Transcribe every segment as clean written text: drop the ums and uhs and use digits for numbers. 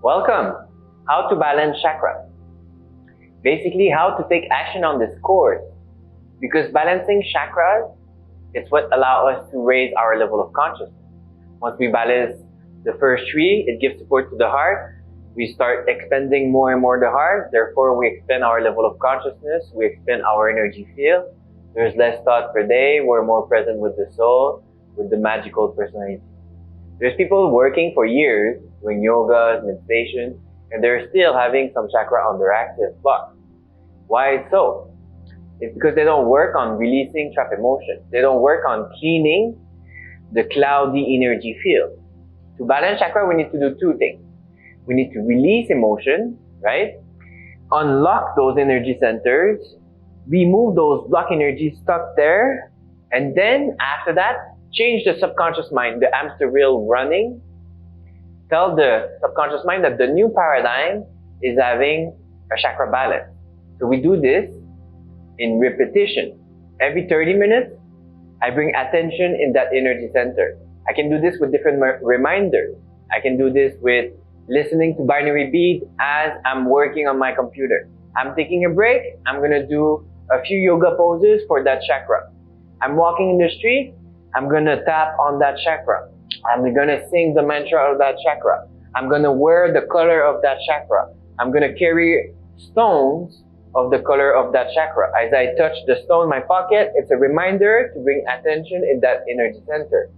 Welcome! How to balance chakras. Basically, how to take action on this course. Because balancing chakras is what allows us to raise our level of consciousness. Once we balance the first three, it gives support to the heart. We start expanding more and more the heart. Therefore, we expand our level of consciousness. We expand our energy field. There's less thought per day. We're more present with the soul, with the magical personality. There's people working for years, doing yoga, meditation, and they're still having some chakra underactive block. Why so? It's because they don't work on releasing trapped emotions. They don't work on cleaning the cloudy energy field. To balance chakra, we need to do two things. We need to release emotion, right? Unlock those energy centers, remove those block energies stuck there, and then after that, change the subconscious mind, the hamster wheel running. Tell the subconscious mind that the new paradigm is having a chakra balance. So we do this in repetition. Every 30 minutes, I bring attention in that energy center. I can do this with different reminders. I can do this with listening to binary beats as I'm working on my computer. I'm taking a break. I'm going to do a few yoga poses for that chakra. I'm walking in the street. I'm going to tap on that chakra. I'm going to sing the mantra of that chakra. I'm going to wear the color of that chakra. I'm going to carry stones of the color of that chakra. As I touch the stone in my pocket, it's a reminder to bring attention in that energy center.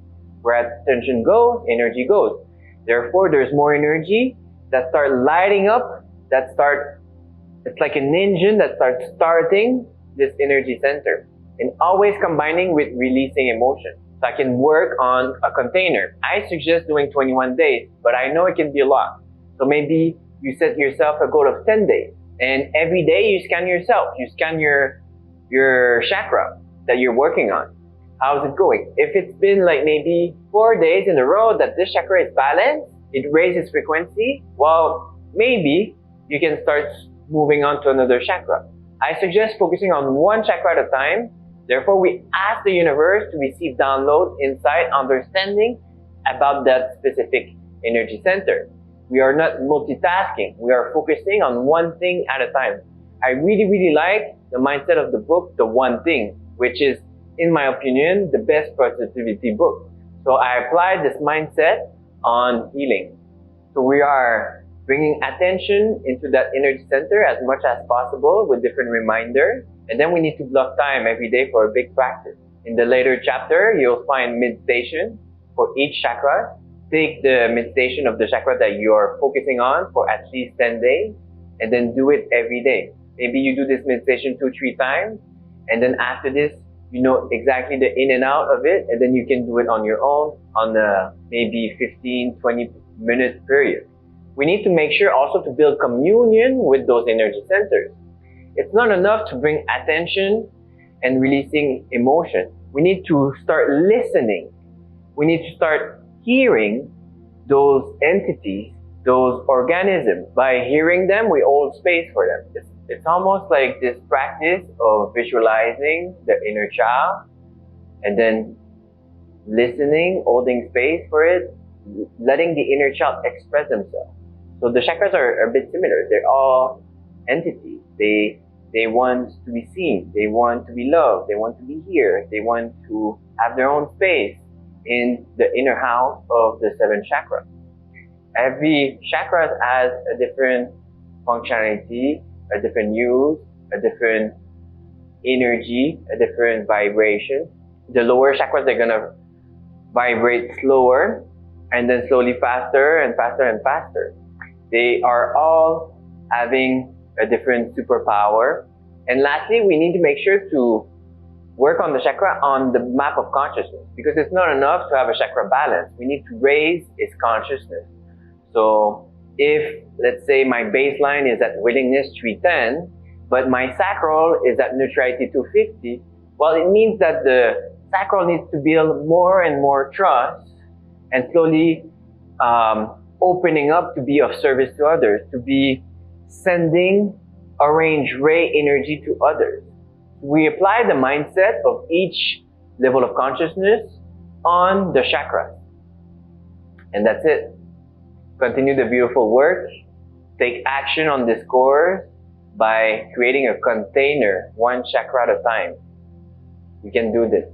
Where attention goes, energy goes. Therefore, there's more energy that starts lighting up, it's like an engine that starts starting this energy center. And always combining with releasing emotion. So I can work on a container. I suggest doing 21 days, but I know it can be a lot. So maybe you set yourself a goal of 10 days. And every day you scan yourself. You scan your chakra that you're working on. How's it going? If it's been like maybe 4 days in a row that this chakra is balanced, it raises frequency, well, maybe you can start moving on to another chakra. I suggest focusing on one chakra at a time. Therefore, we ask the universe to receive downloads, insight, understanding about that specific energy center. We are not multitasking. We are focusing on one thing at a time. I really, really like the mindset of the book, The One Thing, which is, in my opinion, the best productivity book. So I applied this mindset on healing. So we are bringing attention into that energy center as much as possible with different reminders. And then we need to block time every day for a big practice. In the later chapter, you'll find meditation for each chakra. Take the meditation of the chakra that you are focusing on for at least 10 days, and then do it every day. Maybe you do this meditation 2-3 times, and then after this, you know exactly the in and out of it, and then you can do it on your own on a maybe 15-20 minute period. We need to make sure also to build communion with those energy centers. It's not enough to bring attention and releasing emotion. We need to start listening. We need to start hearing those entities, those organisms. By hearing them, we hold space for them. It's almost like this practice of visualizing the inner child and then listening, holding space for it, letting the inner child express themselves. So the chakras are a bit similar. They're all entities. They want to be seen. They want to be loved. They want to be here. They want to have their own space in the inner house of the 7 chakras. Every chakra has a different functionality, a different use, a different energy, a different vibration. The lower chakras are going to vibrate slower and then slowly faster and faster and faster. They are all having a different superpower. And lastly, we need to make sure to work on the chakra on the map of consciousness, because it's not enough to have a chakra balance. We need to raise its consciousness. So if, let's say, my baseline is at willingness 310, but my sacral is at neutrality 250, well, it means that the sacral needs to build more and more trust and slowly opening up to be of service to others, to be sending orange ray energy to others. We apply the mindset of each level of consciousness on the chakras. And that's it. Continue the beautiful work. Take action on this course by creating a container, one chakra at a time. You can do this.